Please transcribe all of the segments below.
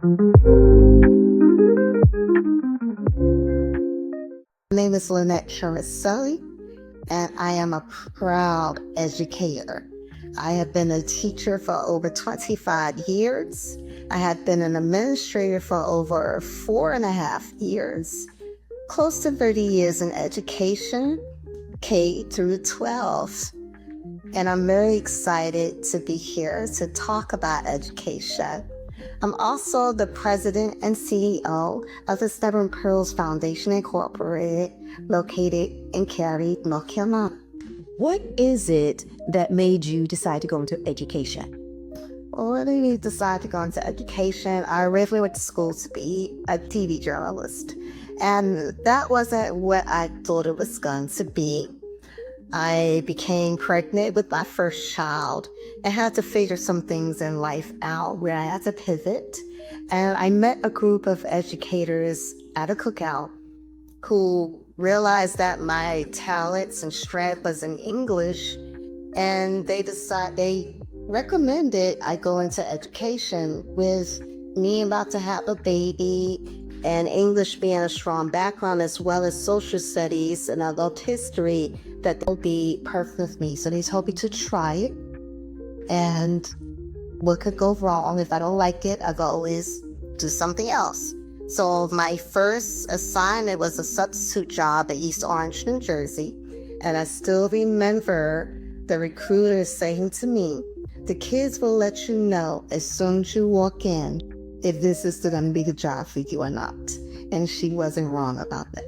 My name is Linette and I am a proud educator. I have been a teacher for over 25 years. I have been an administrator for over 4.5 years, close to 30 years in education, K through 12. And I'm very excited to be here to talk about education. I'm also the president and CEO of the Stubborn Pearls Foundation Incorporated, located in Cary, North Carolina. What is it that made you decide to go into education? Well, when I decided to go into education, I originally went to school to be a TV journalist. And that wasn't what I thought it was going to be. I became pregnant with my first child and had to figure some things in life out where I had to pivot. And I met a group of educators at a cookout who realized that my talents and strength was in English, and they recommended I go into education with me about to have a baby and English being a strong background, as well as social studies and adult history, that will be perfect with me. So they told me to try it, and what could go wrong? If I don't like it, I could always do something else. So my first assignment was a substitute job at East Orange, New Jersey. And I still remember the recruiter saying to me, the kids will let you know as soon as you walk in if this is going to be the job for you or not. And she wasn't wrong about that.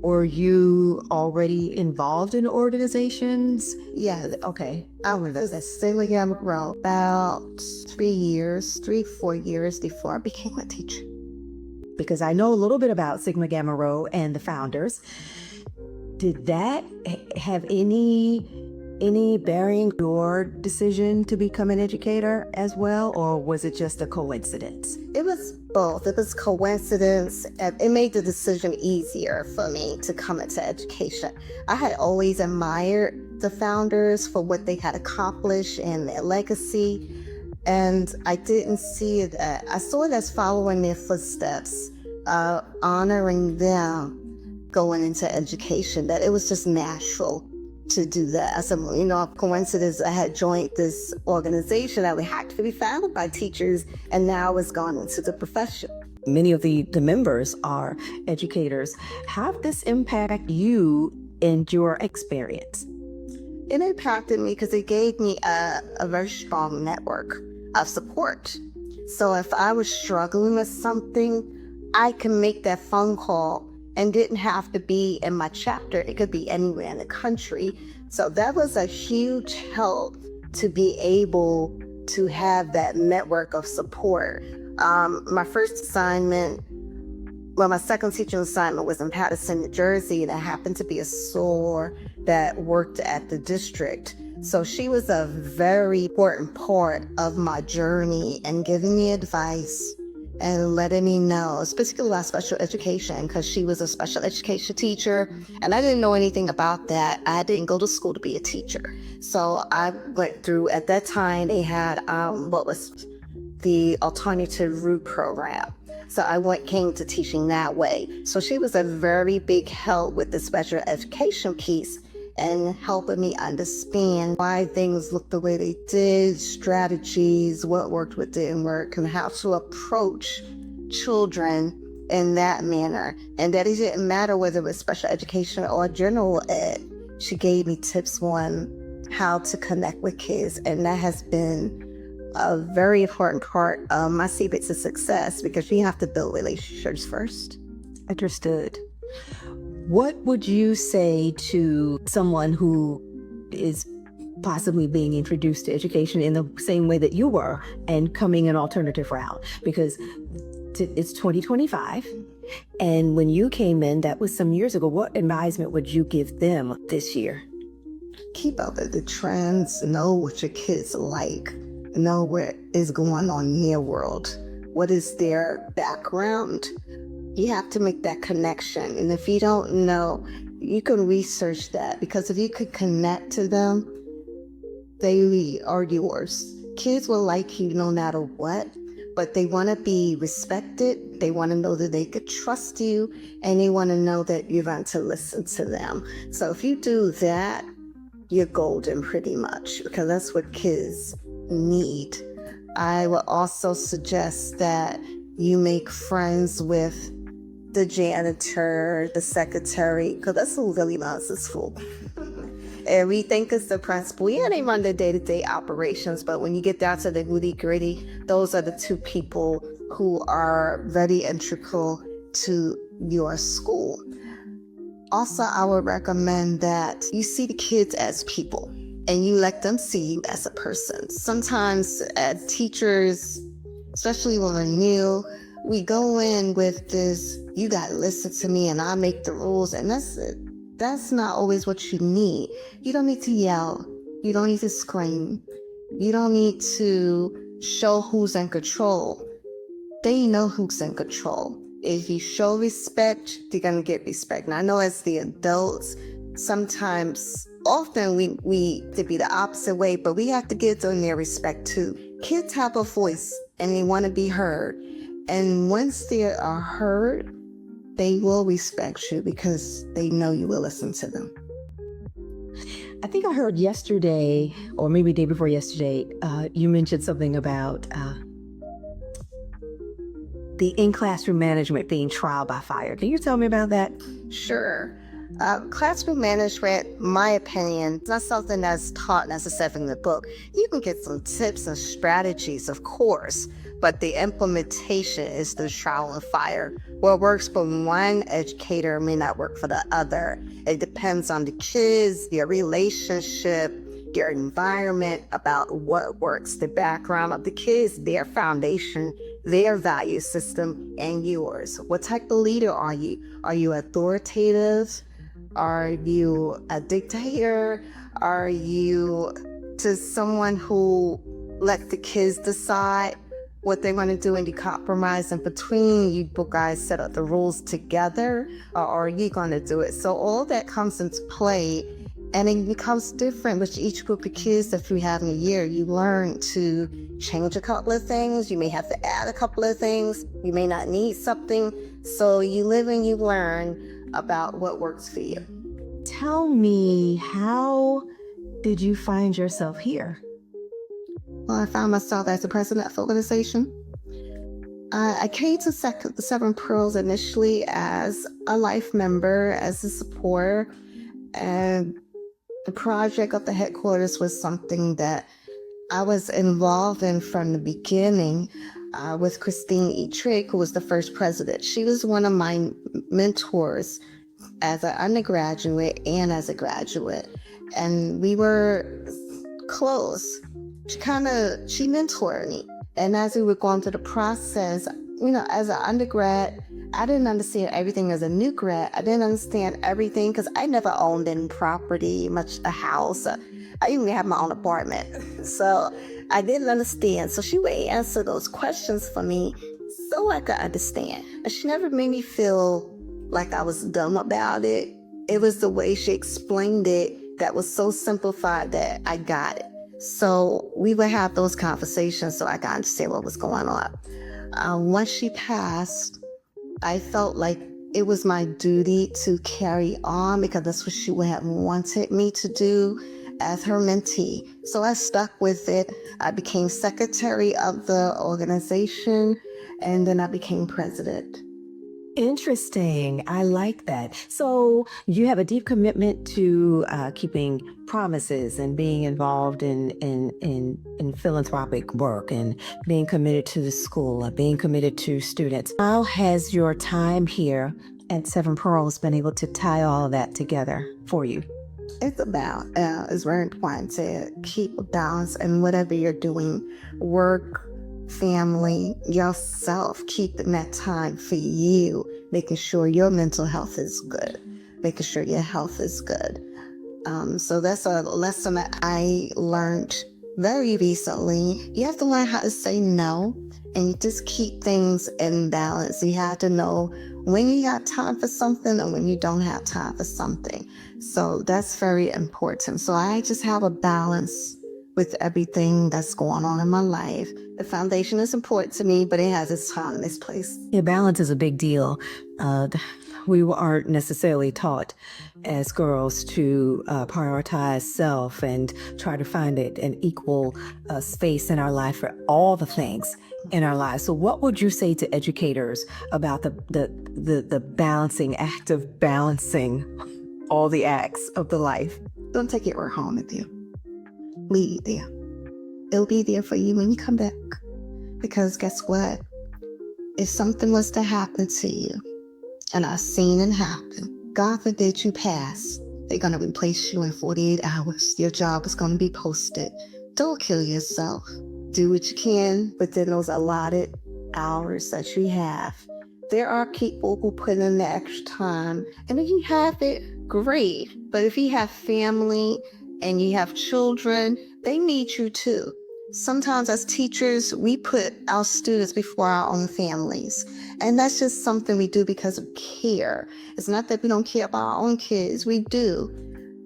Were you already involved in organizations? Yeah. Okay. I was at Inaugural about 4 years before I became a teacher. Because I know a little bit about Sigma Gamma Rho and the founders. Did that have any bearing on your decision to become an educator as well, or was it just a coincidence? It was both. It was coincidence. It made the decision easier for me to come into education. I had always admired the founders for what they had accomplished and their legacy, and I didn't see it. I saw it as following their footsteps, honoring them going into education, that it was just natural to do that. As a coincidence, I had joined this organization that had to be founded by teachers, and now it's gone into the profession. Many of the members are educators. How did this impact you and your experience? It impacted me because it gave me a very strong network of support. So if I was struggling with something, I can make that phone call and didn't have to be in my chapter. It could be anywhere in the country. So that was a huge help to be able to have that network of support. My second teaching assignment was in Paterson, New Jersey, and I happened to be a SOAR that worked at the district. So she was a very important part of my journey and giving me advice and letting me know, particularly about special education, because she was a special education teacher, and I didn't know anything about that. I didn't go to school to be a teacher. So I went through, at that time, they had what was the alternative route program. So I came to teaching that way. So she was a very big help with the special education piece and helping me understand why things looked the way they did, strategies, what worked, what didn't work, and how to approach children in that manner. And that it didn't matter whether it was special education or general ed. She gave me tips on how to connect with kids, and that has been a very important part of my secret to success, because you have to build relationships first. Understood. What would you say to someone who is possibly being introduced to education in the same way that you were and coming an alternative route? Because it's 2025, and when you came in, that was some years ago. What advisement would you give them this year? Keep up with the trends, know what your kids like, know what is going on in their world, what is their background. You have to make that connection. And if you don't know, you can research that, because if you could connect to them, they are yours. Kids will like you no matter what, but they want to be respected. They want to know that they could trust you, and they want to know that you're going to listen to them. So if you do that, you're golden pretty much, because that's what kids need. I would also suggest that you make friends with the janitor, the secretary, because that's who really runs the school. And we think it's the principal. Yeah, they run the day-to-day operations, but when you get down to the nitty-gritty, those are the two people who are very integral to your school. Also, I would recommend that you see the kids as people and you let them see you as a person. Sometimes as teachers, especially when we're new, we go in with this, you gotta listen to me and I make the rules, and that's not always what you need. You don't need to yell. You don't need to scream. You don't need to show who's in control. They know who's in control. If you show respect, they're gonna get respect. And I know as the adults, often we to be the opposite way, but we have to give them their respect too. Kids have a voice and they want to be heard. And once they are heard, they will respect you because they know you will listen to them. I think I heard yesterday, or maybe the day before yesterday, you mentioned something about the in-classroom management being trial by fire. Can you tell me about that? Sure. Classroom management, my opinion, is not something that's taught necessarily in the book. You can get some tips and strategies, of course, but the implementation is the trial and fire. What works for one educator may not work for the other. It depends on the kids, their relationship, their environment, about what works, the background of the kids, their foundation, their value system, and yours. What type of leader are you? Are you authoritative? Are you a dictator? Are you just someone who lets the kids decide what they want to do and you compromise in between? You guys set up the rules together, or are you going to do it? So all that comes into play, and it becomes different with each group of kids that you have in a year. You learn to change a couple of things. You may have to add a couple of things. You may not need something. So you live and you learn about what works for you. Tell me, how did you find yourself here? Well, I found myself as the president of the organization. I came to the Seven Pearls initially as a life member, as a supporter, and the project of the headquarters was something that I was involved in from the beginning with Christine E. Trigg, who was the first president. She was one of my mentors as an undergraduate and as a graduate. And we were close. She mentored me. And as we were going through the process, as an undergrad, I didn't understand everything. As a new grad, I didn't understand everything because I never owned any property, much a house. I even had my own apartment. So I didn't understand. So she would answer those questions for me so I could understand. And she never made me feel like I was dumb about it. It was the way she explained it that was so simplified that I got it. So we would have those conversations so I could understand what was going on. Once she passed, I felt like it was my duty to carry on because that's what she would have wanted me to do as her mentee. So I stuck with it. I became secretary of the organization, and then I became president. Interesting. I like that. So you have a deep commitment to keeping promises and being involved in philanthropic work and being committed to the school and being committed to students. How has your time here at Seven Pearls been able to tie all of that together for you? It's very important to keep a balance in whatever you're doing, work, family, yourself, keeping that time for you, making sure your mental health is good, making sure your health is good. So that's a lesson that I learned very recently. You have to learn how to say no, and you just keep things in balance. You have to know when you got time for something and when you don't have time for something. So that's very important. So I just have a balance with everything that's going on in my life. The foundation is important to me, but it has its time and its place. Yeah, balance is a big deal. We aren't necessarily taught as girls to prioritize self and try to find an equal space in our life for all the things in our lives. So what would you say to educators about the balancing act of balancing all the acts of the life? Don't take your work home with you. Leave it there. It'll be there for you when you come back. Because guess what? If something was to happen to you, and I've seen it happen, God forbid you pass, they're going to replace you in 48 hours. Your job is going to be posted. Don't kill yourself. Do what you can within those allotted hours that you have. There are people who put in the extra time, and if you have it, great. But if you have family and you have children, they need you too. Sometimes as teachers, we put our students before our own families. And that's just something we do because of care. It's not that we don't care about our own kids, we do.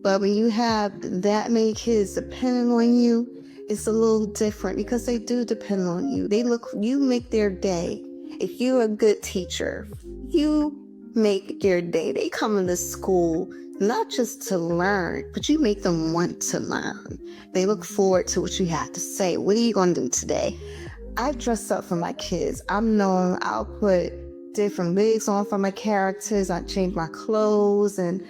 But when you have that many kids depending on you, it's a little different because they do depend on you. You make their day. If you're a good teacher, you make their day. They come into school not just to learn, but you make them want to learn. They look forward to what you have to say. What are you going to do today? I dress up for my kids. I'm known, I'll put different wigs on for my characters. I change my clothes, and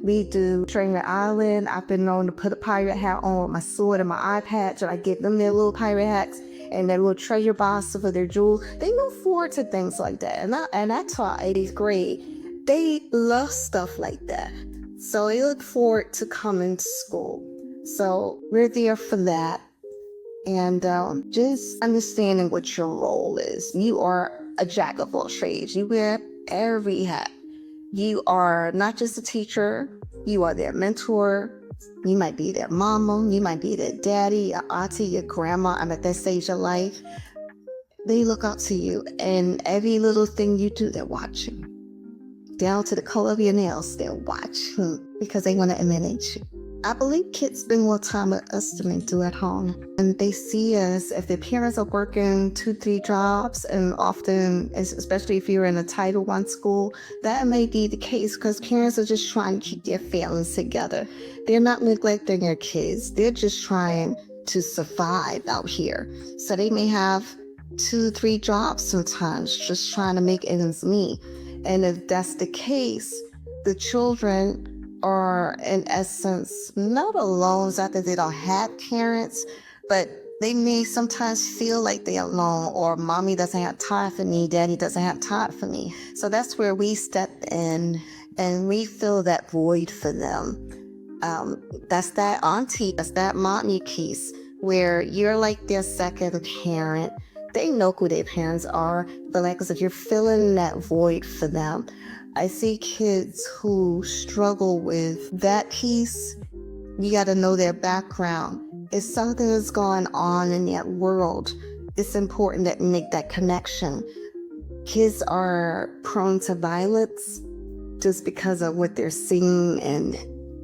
we do Treasure Island. I've been known to put a pirate hat on with my sword and my eye patch, and I give them their little pirate hats and their little treasure box for their jewels. They look forward to things like that. And I taught 8th grade. They love stuff like that. So they look forward to coming to school. So we're there for that. And just understanding what your role is. You are a jack of all trades. You wear every hat. You are not just a teacher, you are their mentor. You might be their mama, you might be their daddy, your auntie, your grandma. I'm at that stage of life. They look up to you, and every little thing you do, they're watching. Down to the color of your nails, they're watching because they want to imitate you. I believe kids spend more time with us than they do at home. And they see us, if their parents are working 2-3 jobs, and often, especially if you're in a Title I school, that may be the case because parents are just trying to keep their families together. They're not neglecting their kids. They're just trying to survive out here. So they may have 2-3 jobs sometimes, just trying to make ends meet. And if that's the case, the children are in essence not alone. It's not that they don't have parents, but they may sometimes feel like they're alone, or mommy doesn't have time for me, daddy doesn't have time for me. So that's where we step in and we fill that void for them. That's that auntie, that's that mommy piece where you're like their second parent. They know who their parents are, but like I said, you're filling that void for them. I see kids who struggle with that piece. You got to know their background. If something is going on in that world, it's important that you make that connection. Kids are prone to violence just because of what they're seeing and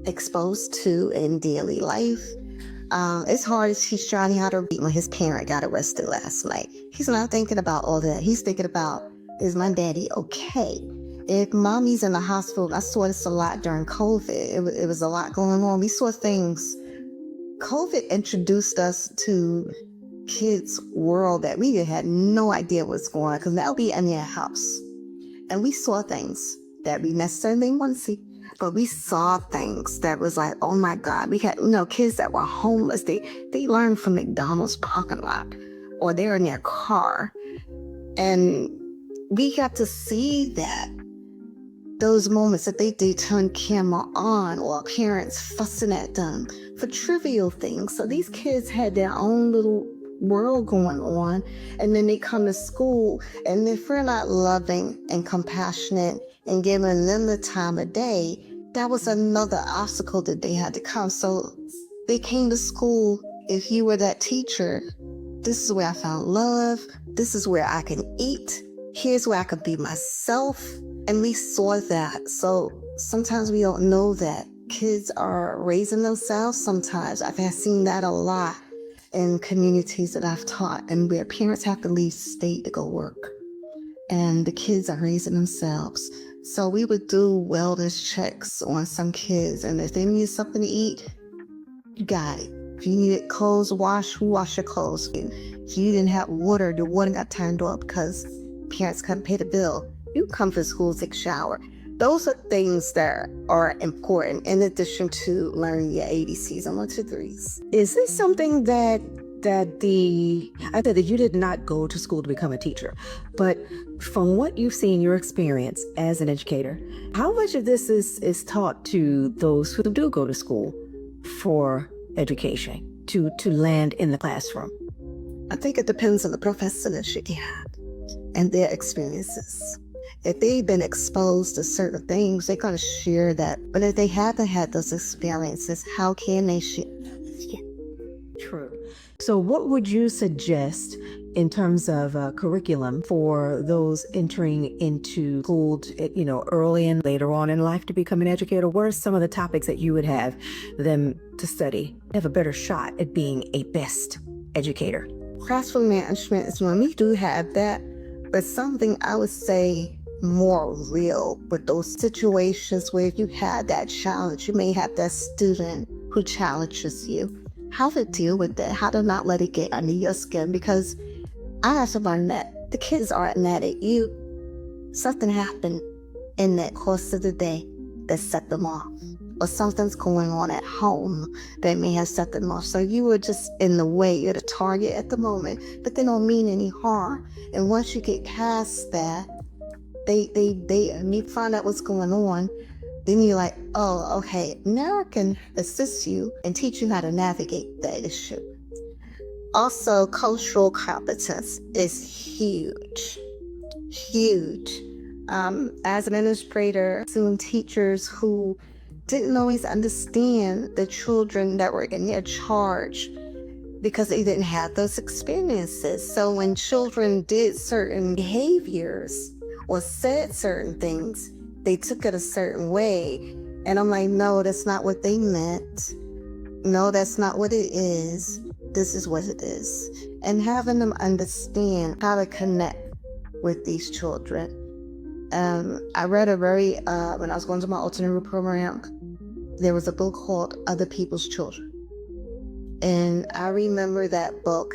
exposed to in daily life. It's hard to teach Johnny how to read when his parent got arrested last night. He's not thinking about all that. He's thinking about, is my daddy okay? If mommy's in the hospital, I saw this a lot during COVID. It was a lot going on. We saw things. COVID introduced us to kids' world that we had no idea what's going on, because they'll be in their house. And we saw things that we necessarily didn't want to see. But we saw things that was like, oh my God. We had, kids that were homeless. They learned from McDonald's parking lot, or they're in their car. And we got to see that. Those moments that they did turn camera on, or parents fussing at them for trivial things. So these kids had their own little world going on, and then they come to school, and if we're not loving and compassionate and giving them the time of day, that was another obstacle that they had to come. So they came to school. If you were that teacher, this is where I found love. This is where I can eat. Here's where I could be myself. And we saw that. So sometimes we don't know that kids are raising themselves sometimes. I've seen that a lot in communities that I've taught, and where parents have to leave state to go work, and the kids are raising themselves. So we would do wellness checks on some kids, and if they need something to eat, you got it. If you needed clothes washed, who washed your clothes? If you didn't have water, the water got turned off because parents couldn't pay the bill. You come to school, take a shower. Those are things that are important in addition to learning your ABCs and 1, 2, 3s. Is this something that I said that you did not go to school to become a teacher, but from what you've seen, your experience as an educator, how much of this is taught to those who do go to school for education, to land in the classroom? I think it depends on the professor that you have and their experiences. If they've been exposed to certain things, they're going to share that. But if they haven't had those experiences, how can they share? True. So what would you suggest in terms of curriculum for those entering into school, early and later on in life to become an educator? What are some of the topics that you would have them to study, have a better shot at being a best educator? Classroom management is one. We do have that, but something I would say more real with those situations where you had that challenge. You may have that student who challenges you. How to deal with that, how to not let it get under your skin, because I have to learn that the kids aren't mad at you. Something happened in that course of the day that set them off, or something's going on at home that may have set them off. So you were just in the way, you're the target at the moment, but they don't mean any harm. And once you get past that, and you find out what's going on, then you're like, oh, okay, now I can assist you and teach you how to navigate that issue. Also, cultural competence is huge. As an administrator, seeing teachers who didn't always understand the children that were in their charge because they didn't have those experiences. So when children did certain behaviors or said certain things, they took it a certain way. And I'm like, no, that's not what they meant. No, that's not what it is. This is what it is. And having them understand how to connect with these children. I read when I was going to my alternate program, there was a book called Other People's Children. And I remember that book,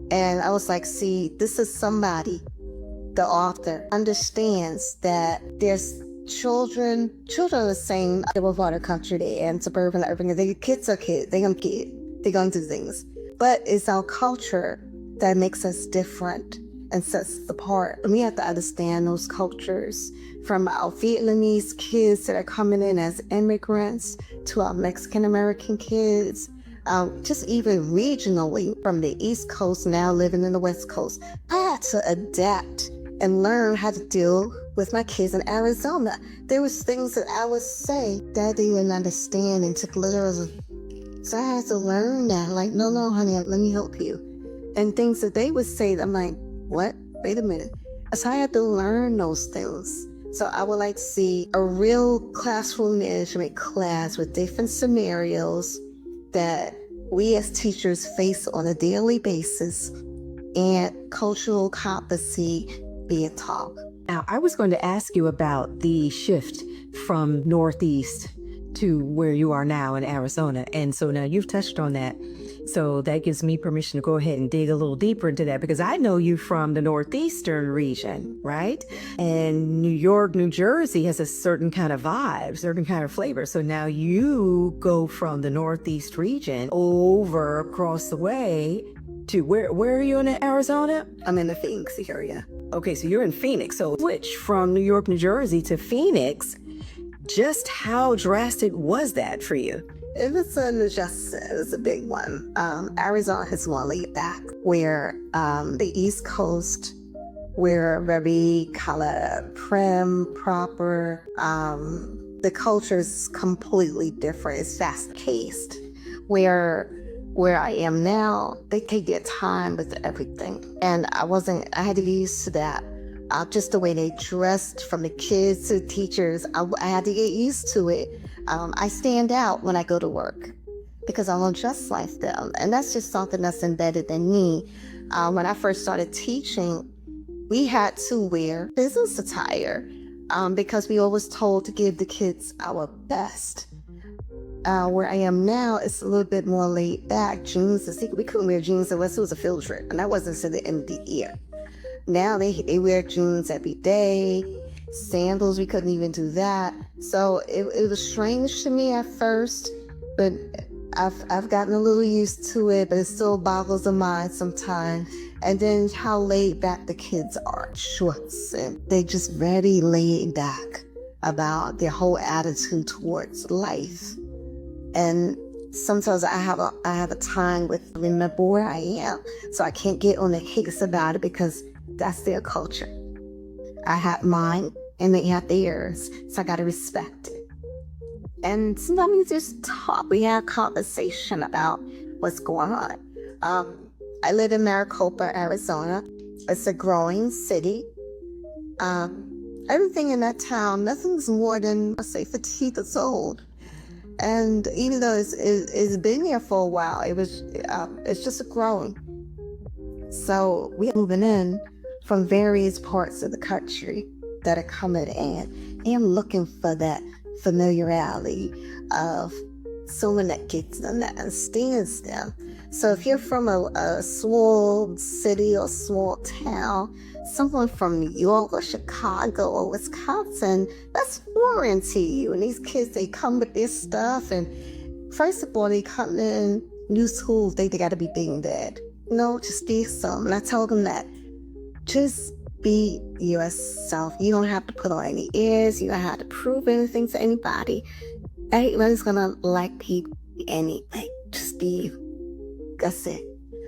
and I was like, see, this is somebody, the author, understands that there's children are the same. They were water country, they and suburban, everything. The kids are kids. They're gonna do things. But it's our culture that makes us different and sets us apart. And we have to understand those cultures, from our Vietnamese kids that are coming in as immigrants to our Mexican American kids, just even regionally from the East Coast now living in the West Coast. I had to adapt and learn how to deal with my kids in Arizona. There was things that I would say that they didn't understand and took literally. So I had to learn that, like, no, honey, let me help you. And things that they would say, I'm like, what? Wait a minute. So I had to learn those things. So I would like to see a real classroom management class with different scenarios that we as teachers face on a daily basis, and cultural competency being taught. Now, I was going to ask you about the shift from Northeast to where you are now in Arizona. And so now you've touched on that. So that gives me permission to go ahead and dig a little deeper into that, because I know you from the Northeastern region, right? And New York, New Jersey has a certain kind of vibe, certain kind of flavor. So now you go from the Northeast region over across the way to where are you in Arizona? I'm in the Phoenix area. Okay, so you're in Phoenix. So switch from New York, New Jersey to Phoenix. Just how drastic was that for you? It was a big one. Arizona is more laid back, where the East Coast, we're very color prim, proper. The culture is completely different. It's fast-paced. Where I am now, they take their time with everything. And I had to get used to that. Just the way they dressed, from the kids to the teachers, I had to get used to it. I stand out when I go to work because I look just like them. And that's just something that's embedded in me. When I first started teaching, we had to wear business attire because we always told to give the kids our best. Where I am now, it's a little bit more laid back. Jeans, we couldn't wear jeans unless it was a field trip, and that wasn't until the end of the year. Now they wear jeans every day. Sandals, we couldn't even do that. So it was strange to me at first, but I've gotten a little used to it, but it still boggles the mind sometimes. And then how laid back the kids are, shorts, and they just very laid back about their whole attitude towards life. And sometimes I have a time with remember where I am, so I can't get on the hicks about it because that's their culture. I have mine and they have theirs, so I gotta respect it. And sometimes we just talk, we have conversation about what's going on. I live in Maricopa, Arizona. It's a growing city. Everything in that town, nothing's more than, let's say, 50 years old. And even though it's been here for a while, it's just growing. So we're moving in from various parts of the country that are coming in and looking for that familiarity of someone that gets them, that understands them. So if you're from a small city or small town, someone from New York or Chicago or Wisconsin, that's foreign to you. And these kids, they come with their stuff. And first of all, they come in new schools, they got to be being dead. No, just be some. And I told them that just be yourself. You don't have to put on any airs. You don't have to prove anything to anybody. Everybody's going to like people anyway. Just be you. That's it.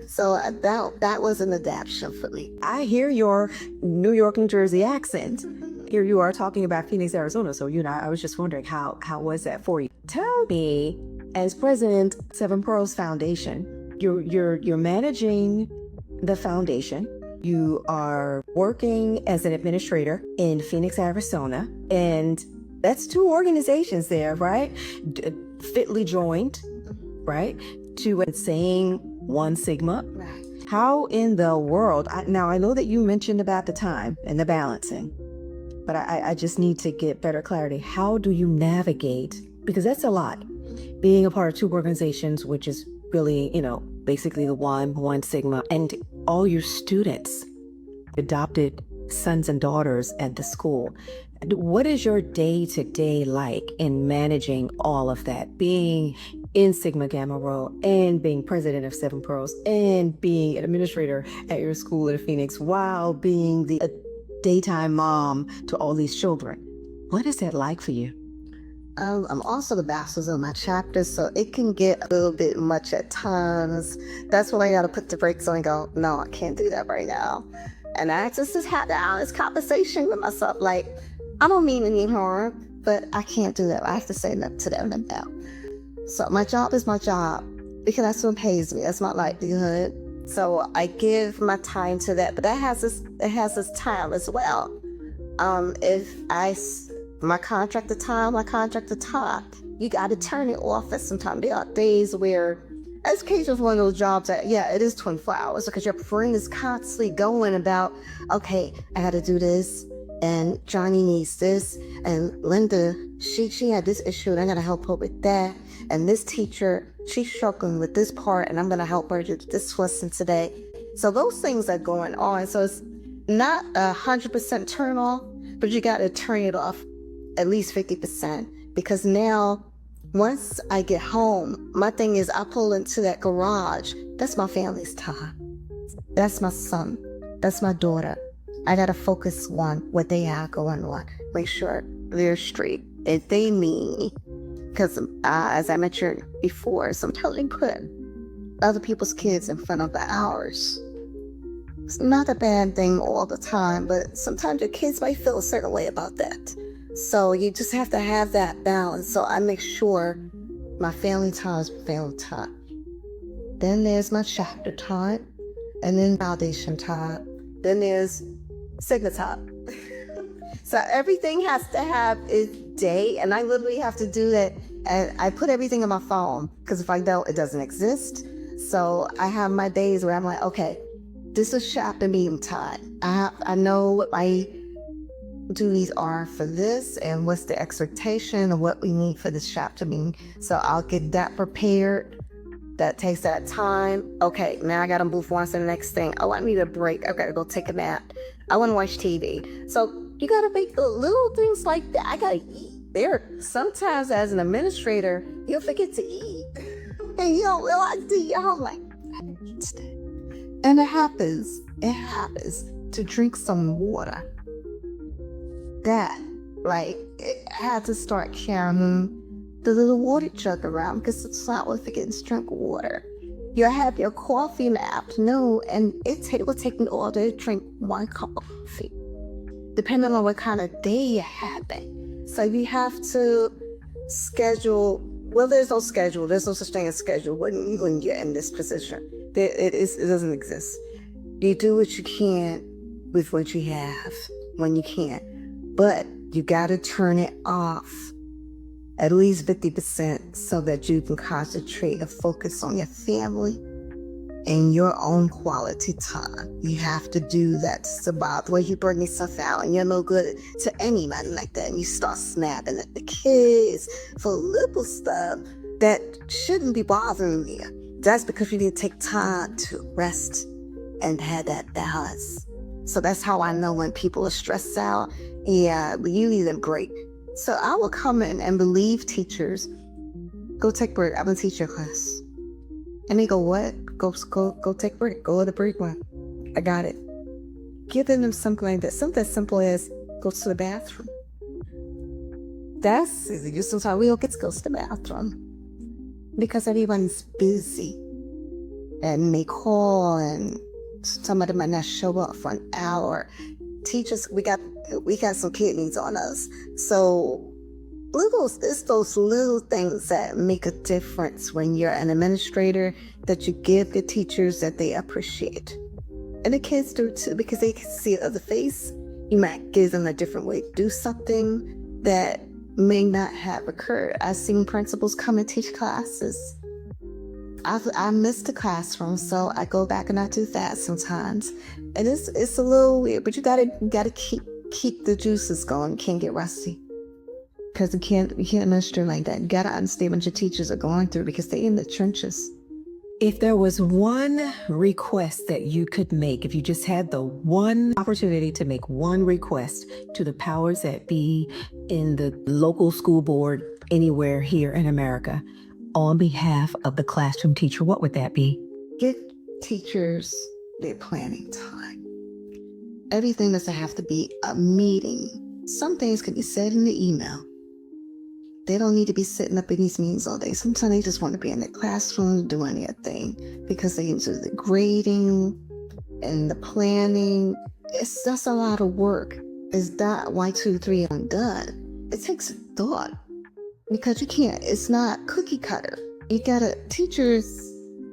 So that was an adaptation for me. I hear your New York, New Jersey accent. Here you are talking about Phoenix, Arizona. So, I was just wondering how was that for you? Tell me, as president of Seven Pearls Foundation, you're managing the foundation. You are working as an administrator in Phoenix, Arizona, and that's two organizations there, right? Fitly joined, right? To saying One Sigma. Right. How in the world, now I know that you mentioned about the time and the balancing, but I just need to get better clarity. How do you navigate, because that's a lot, being a part of two organizations, which is really, basically the One Sigma, and all your students, adopted sons and daughters at the school. What is your day-to-day like in managing all of that, being in Sigma Gamma Rho and being president of Seven Pearls and being an administrator at your school in Phoenix while being the daytime mom to all these children? What is that like for you? I'm also the bachelor's of my chapter, so it can get a little bit much at times. That's when I got to put the brakes on and go, no, I can't do that right now. And I just had the honest conversation with myself, like, I don't mean any harm, but I can't do that. I have to say that to them now. So my job is my job because that's what pays me. That's my livelihood. So I give my time to that, but it has this time as well. My contracted time, you got to turn it off at some time. There are days where education is one of those jobs that, it is 24 hours because your brain is constantly going about, okay, I got to do this, and Johnny needs this, and Linda, she had this issue, and I got to help her with that, and this teacher, she's struggling with this part, and I'm going to help her do this lesson today. So those things are going on. So it's not 100% turn off, but you got to turn it off at least 50%, because now once I get home, my thing is I pull into that garage. That's my family's time. That's my son. That's my daughter. I got to focus on what they have going on. Make sure they're straight. If they need me, because as I mentioned before, sometimes they put other people's kids in front of ours. It's not a bad thing all the time, but sometimes your kids might feel a certain way about that. So you just have to have that balance. So I make sure my family time is family time. Then there's my chapter time, and then foundation time. Then there's Sigma time. So everything has to have its day, and I literally have to do that And I put everything in my phone because if I don't, it doesn't exist. So I have my days where I'm like, okay, this is chapter meeting time. I know what my duties are for this and what's the expectation of what we need for this chapter meeting. So I'll get that prepared. That takes that time. Okay, now I gotta move on to the next thing. Oh, I need a break. I gotta go take a nap. I wanna watch TV. So you gotta make the little things like that. I gotta eat. Sometimes as an administrator, you'll forget to eat. And you don't realize I'm like, I didn't eat today. And it happens to drink some water. That, like, I had to start carrying the little water jug around because it's not worth forgetting to drink water. You'll have your coffee in the afternoon, and it will take me all day to drink 1 cup of coffee, depending on what kind of day you're having. So you have to schedule. Well, there's no schedule. There's no such thing as schedule when you're in this position. It doesn't exist. You do what you can with what you have when you can, but you got to turn it off at least 50% so that you can concentrate and focus on your family and your own quality time. You have to do that to survive. The way you burn yourself out and you're no good to anybody like that, and you start snapping at the kids for little stuff that shouldn't be bothering you. That's because you didn't take time to rest and have that balance. So that's how I know when people are stressed out. Yeah, you need a break. So I will come in and relieve teachers. Go take a break. I'm gonna teach your class. And they go, what? Go take a break. Go to the break room. I got it. Giving them something like that. Something as simple as go to the bathroom. That's easy. Sometimes we don't get to go to the bathroom because everyone's busy. And they call and somebody might not show up for an hour. Teachers, we got some kidneys on us. So it's those little things that make a difference when you're an administrator, that you give the teachers that they appreciate. And the kids do too, because they can see the other face. You might give them a different way to do something that may not have occurred. I've seen principals come and teach classes. I miss the classroom, so I go back and I do that sometimes. And it's a little weird, but you gotta keep the juices going. You can't get rusty. Because you can't administer like that. You gotta understand what your teachers are going through because they're in the trenches. If there was one request that you could make, if you just had the one opportunity to make one request to the powers that be in the local school board anywhere here in America, on behalf of the classroom teacher, what would that be? Give teachers their planning time. Everything doesn't have to be a meeting. Some things can be said in the email. They don't need to be sitting up in these meetings all day. Sometimes they just want to be in the classroom doing their thing because they do the grading and the planning. That's a lot of work. It's not 1, 2, 3 and done. It takes thought because it's not cookie cutter. You gotta, teachers,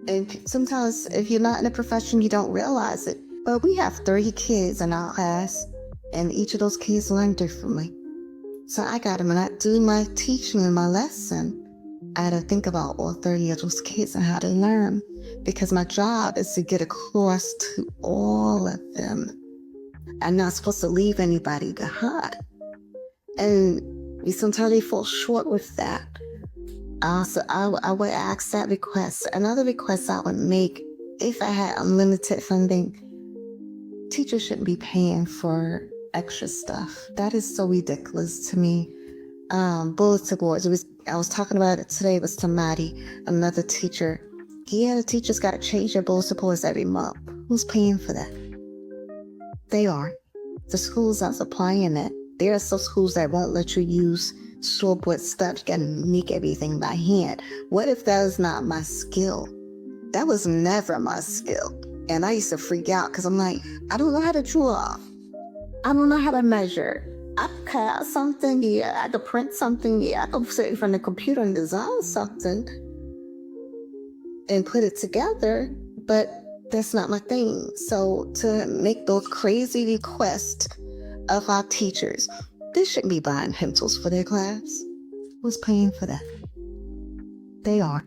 and sometimes if you're not in a profession, you don't realize it. But we have 30 kids in our class, and each of those kids learn differently. So I got them, when I do my teaching and my lesson, I had to think about all 30 of those kids and how to learn, because my job is to get across to all of them. I'm not supposed to leave anybody behind. And sometimes they fall short with that. So I would ask that request. Another request I would make, if I had unlimited funding, teachers shouldn't be paying for extra stuff. That is so ridiculous to me. Bulletin boards. I was talking about it today with somebody, another teacher. Yeah, the teachers got to change their bulletin boards every month. Who's paying for that? They are. The schools are supplying it. There are some schools that won't let you use shortboard stuff. You got to make everything by hand. What if that is not my skill? That was never my skill. And I used to freak out because I'm like, I don't know how to draw. I don't know how to measure. I could cut something, yeah. I could print something, yeah. I could sit in front of the computer and design something and put it together, but that's not my thing. So to make those crazy requests of our teachers, they shouldn't be buying pencils for their class. Who's paying for that? They are.